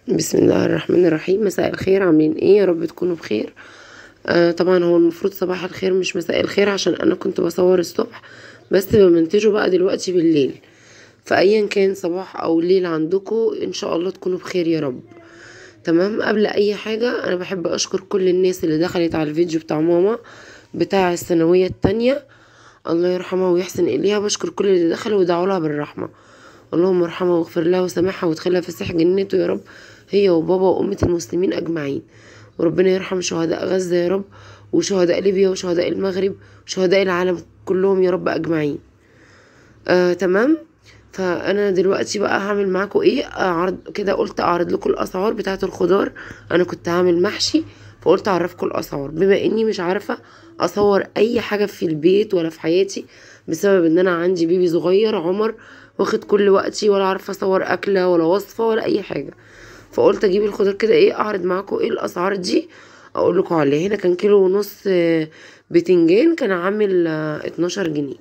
بسم الله الرحمن الرحيم. مساء الخير، عاملين ايه؟ يا رب تكونوا بخير. طبعا هو المفروض صباح الخير مش مساء الخير، عشان انا كنت بصور الصبح بس بمنتجه بقى دلوقتي بالليل. فايا كان صباح او ليل عندكم، ان شاء الله تكونوا بخير يا رب. تمام. قبل اي حاجة انا بحب اشكر كل الناس اللي دخلت على الفيديو بتاع ماما بتاع الثانوية التانية، الله يرحمها ويحسن اليها. بشكر كل اللي دخلوا ودعوا لها بالرحمة. اللهم ارحمها واغفر لها وسامحها وادخلها في سيح جنته يا رب، هي وبابا وأمة المسلمين أجمعين. وربنا يرحم شهداء غزة يا رب، وشهداء ليبيا وشهداء المغرب وشهداء العالم كلهم يا رب أجمعين. تمام. فانا دلوقتي بقى هعمل معاكم ايه، عرض كده. قلت اعرض لكم الاسعار بتاعه الخضار. انا كنت هعمل محشي، فقلت اعرفكم الاسعار بما اني مش عارفه اصور اي حاجه في البيت ولا في حياتي، بسبب ان انا عندي بيبي صغير عمر واخد كل وقتي، ولا عارفه اصور اكله ولا وصفه ولا اي حاجه. فقلت اجيب الخضار كده ايه، اعرض معاكم ايه الاسعار دي، اقول لكم عليها. هنا كان كيلو ونص بتنجان كان عامل 12 جنيه،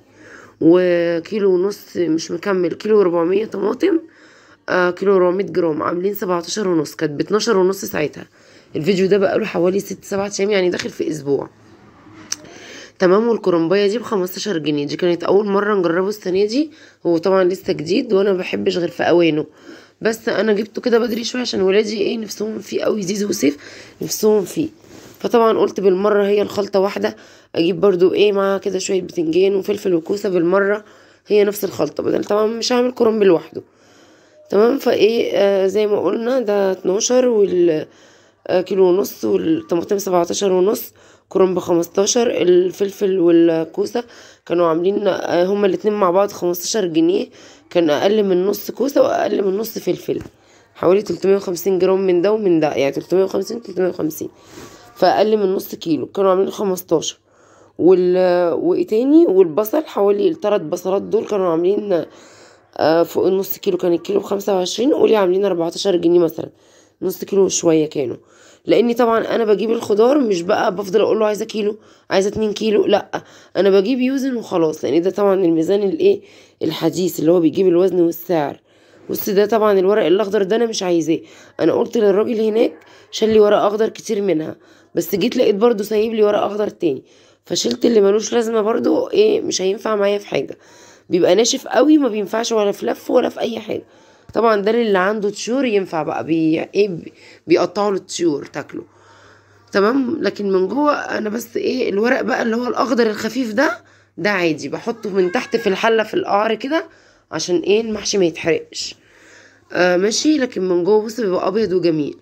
وكيلو ونص مش مكمل، كيلو 400 طماطم، كيلو 400 جرام عاملين 17 ونص، كانت ب12 ونص ساعتها. الفيديو ده بقاله حوالي 6-7 ايام، يعني داخل في اسبوع. تمام. والكرنبايه دي ب15 جنيه، دي كانت اول مره نجربه السنه دي. هو طبعا لسه جديد وانا ما بحبش غير في اوانه، بس انا جبته كده بدري شويه عشان ولادي ايه نفسهم فيه قوي، زيزو وسيف نفسهم فيه. فطبعا قلت بالمره هي الخلطه واحده، اجيب برضو ايه معاها كده شويه بتنجان وفلفل وكوسه بالمره، هي نفس الخلطه، بدل طبعا مش هعمل كرنب لوحده. تمام. فايه زي ما قلنا ده 12، وال كيلو ونص، والطماطم 17 ونص، كرنب 15، الفلفل والكوسة كانوا عاملين هما الاتنين مع بعض 15 جنيه. كان اقل من نص كوسة واقل من نص فلفل، حوالي 350 جرام من ده ومن ده، يعني 350 فاقل من نص كيلو كانوا عاملين 15. وايه تاني، والبصل حوالي الثلاث بصلات دول كانوا عاملين فوق النص كيلو، كان الكيلو ب25، قولي عاملين 14 جنيه مثلا، نص كيلو شوية كانوا. لاني طبعا انا بجيب الخضار مش بقى بفضل اقول له عايزه كيلو، عايزه 2 كيلو، لا، انا بجيب يوزن وخلاص، لان ده طبعا الميزان الايه الحديث اللي هو بيجيب الوزن والسعر. بص ده طبعا الورق الاخضر ده انا مش عايزاه، انا قلت للراجل هناك شال لي ورق اخضر كتير منها، بس جيت لقيت برضو سايب لي ورق اخضر تاني، فشلت اللي ملوش لازمه برضو، ايه مش هينفع معايا في حاجه، بيبقى ناشف قوي ما بينفعش ولا في لف ولا في اي حاجه. طبعا ده اللي عنده طيور ينفع بقى بيقطعوا له الطيور تاكله. تمام. لكن من جوه انا بس ايه الورق بقى اللي هو الاخضر الخفيف ده، ده عادي بحطه من تحت في الحله في القعر كده، عشان ايه المحشي ما يتحرقش. ماشي. لكن من جوه بص بيبقى ابيض وجميل.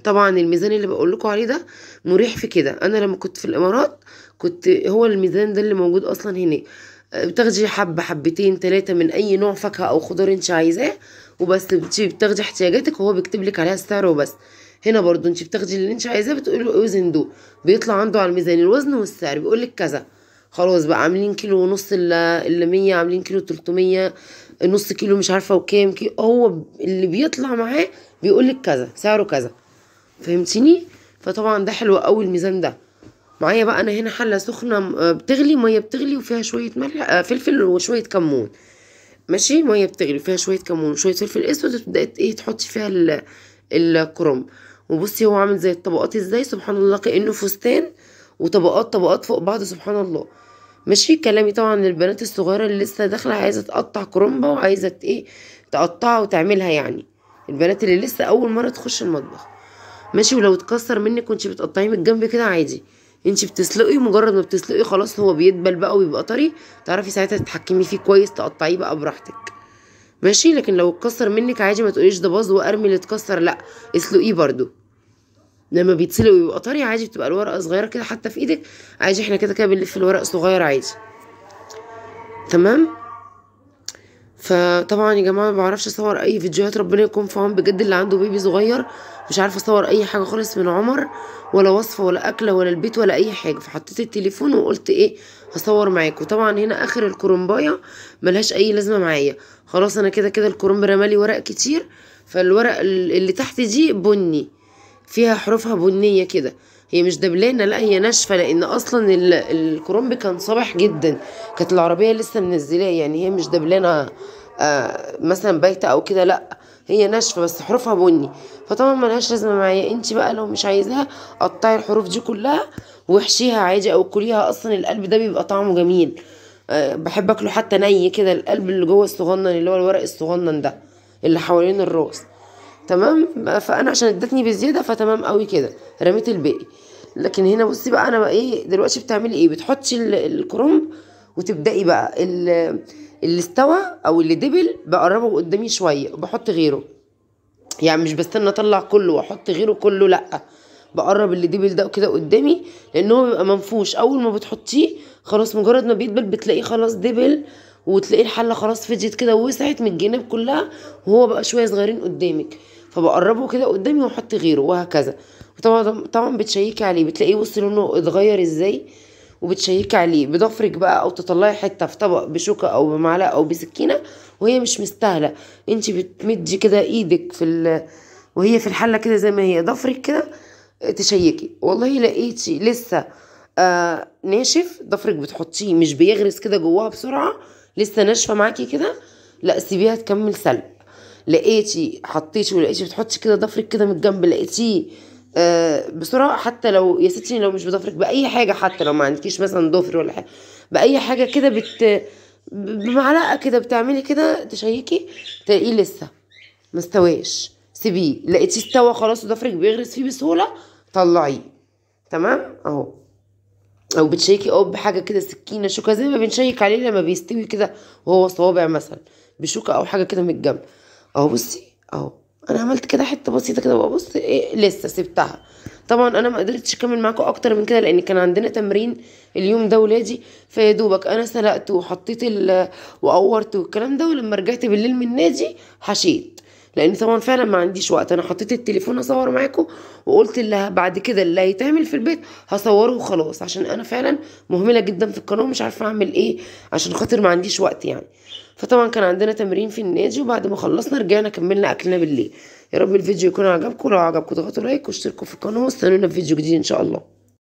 طبعا الميزان اللي بقول لكم عليه ده مريح في كده. انا لما كنت في الامارات كنت هو الميزان ده اللي موجود اصلا هناك، بتاخدي حبة حبتين 3 من اي نوع فاكهة او خضار انت عايزاه وبس، بتاخدي احتياجاتك وهو بيكتب لك عليها السعر وبس. هنا برضو انت بتاخدي اللي انت عايزاه، بتقولي له اوزن دول، بيطلع عنده على الميزان الوزن والسعر، بيقول لك كذا. خلاص بقى عاملين كيلو ونص اللي 100، عاملين كيلو 300، نص كيلو مش عارفة وكام كيلو، هو اللي بيطلع معاه بيقول لك كذا سعره كذا. فهمتيني؟ فطبعا ده حلو قوي الميزان ده. معايا بقى انا هنا حله سخنه بتغلي، ميه بتغلي وفيها شويه ملح فلفل وشويه كمون. ماشي. ميه بتغلي فيها شويه كمون وشويه فلفل اسود، وتبداي ايه تحطي فيها الكرنب. وبصي هو عامل زي الطبقات ازاي، سبحان الله، كانه فستان وطبقات طبقات فوق بعض، سبحان الله. ماشي. كلامي طبعا للبنات الصغيره اللي لسه داخله عايزه تقطع كرنبه وعايزه ايه تقطعها وتعملها، يعني البنات اللي لسه اول مره تخش المطبخ. ماشي. ولو اتكسر منك وانت بتقطعيه من الجنب كده عادي، انت بتسلقي، مجرد ما بتسلقي خلاص هو بيدبل بقى ويبقى طري، تعرفي ساعتها تتحكمي فيه كويس، تقطعيه بقى براحتك. ماشي. لكن لو اتكسر منك عادي ما تقوليش ده باظ وارمي اللي اتكسر، لا، اسلقيه برضو. لما بيتسلق ويبقى طري عادي بتبقى الورقه صغيره كده حتى في ايدك عادي، احنا كده كده بنلف الورق صغير عادي. تمام. فطبعا يا جماعه ما بعرفش اصور اي فيديوهات، ربنا يكون في عون بجد اللي عنده بيبي صغير، مش عارفه اصور اي حاجه خالص من عمر، ولا وصفه ولا اكله ولا البيت ولا اي حاجه، فحطيت التليفون وقلت ايه هصور معاكم. طبعا هنا اخر الكرنبايه ملهاش اي لازمه معايا، خلاص انا كده كده الكرنب رمالي ورق كتير، فالورق اللي تحت دي بني، فيها حروفها بنيه كده، هي مش دبلانه، لا هي ناشفه، لان اصلا الكرنب كان صابح جدا، كانت العربيه لسه منزلاه، يعني هي مش دبلانه مثلا بايته او كده، لا، هي ناشفه بس حروفها بني، فطبعا ملهاش لازمه معايا. انت بقى لو مش عايزاها قطعي الحروف دي كلها واحشيها عادي او كليها، اصلا القلب ده بيبقى طعمه جميل. بحب اكله حتى ني كده، القلب اللي جوه الصغنن اللي هو الورق الصغنن ده اللي حوالين الراس. تمام. فانا عشان ادتني بزياده فتمام قوي كده، رميت الباقي. لكن هنا بصي بقى، انا بقى ايه دلوقتي بتعملي ايه؟ بتحطي الكرنب وتبدأي بقى اللي استوى او اللي دبل بقربه قدامي شويه وبحط غيره. يعني مش بستنى اطلع كله واحط غيره كله، لا، بقرب اللي دبل ده كده قدامي، لان هو بيبقى منفوش. اول ما بتحطيه خلاص، مجرد ما بيدبل بتلاقيه خلاص دبل، وتلاقيه الحله خلاص فضيت كده ووسعت من الجناب كلها، وهو بقى شويه صغيرين قدامك، فبقربه كده قدامي واحط غيره وهكذا. وطبعا بتشيكي عليه، بتلاقيه بصي لونه اتغير ازاي، وبتشيكي عليه بضفرك بقى، او تطلعي حته في طبق بشوكه او بمعلقه او بسكينه، وهي مش مستاهله. انت بتمدي كده ايدك وهي في الحله كده زي ما هي ضفرك كده، تشيكي. والله لقيتي لسه ناشف ضفرك، بتحطيه مش بيغرس كده جواها بسرعه، لسه ناشفه معاكي كده، لا سيبيها تكمل سلق. لقيتي حطيتي ولقيتي بتحطي كده ضفرك كده من الجنب، لقيتيه بسرعه، حتى لو يا ستي لو مش بضفرك باي حاجه، حتى لو ما عندكيش مثلا ضفر ولا حاجه، باي حاجه كده بمعلقه كده بتعملي كده تشيكي، تلاقيه لسه مستواش، سيبيه. لقيتيه استوى خلاص وضفرك بيغرس فيه بسهوله، طلعيه. تمام اهو. او بتشيكي بحاجه كده سكينه شوكه، زي ما بنشيك عليه لما بيستوي كده وهو صوابع مثلا، بشوكه او حاجه كده من الجنب. اهو بصي اهو، انا عملت كده حته بسيطه كده بقى، بص إيه لسه سبتها. طبعا انا ما قدرتش اكمل معاكم اكتر من كده، لان كان عندنا تمرين اليوم ده ولادي، فيا دوبك انا سلقت وحطيت وقورت والكلام ده، ولما رجعت بالليل من النادي حشيت، لان طبعا فعلا ما عنديش وقت. انا حطيت التليفون اصور معاكم، وقلت اللي بعد كده اللي هيتعمل في البيت هصوره وخلاص، عشان انا فعلا مهمله جدا في القناه ومش عارفه اعمل ايه، عشان خاطر ما عنديش وقت يعني. فطبعا كان عندنا تمرين في النادي، وبعد ما خلصنا رجعنا كملنا اكلنا بالليل. يا رب الفيديو يكون عجبكم، لو عجبكم اضغطوا لايك واشتركوا في القناه، واستنونا في فيديو جديد ان شاء الله.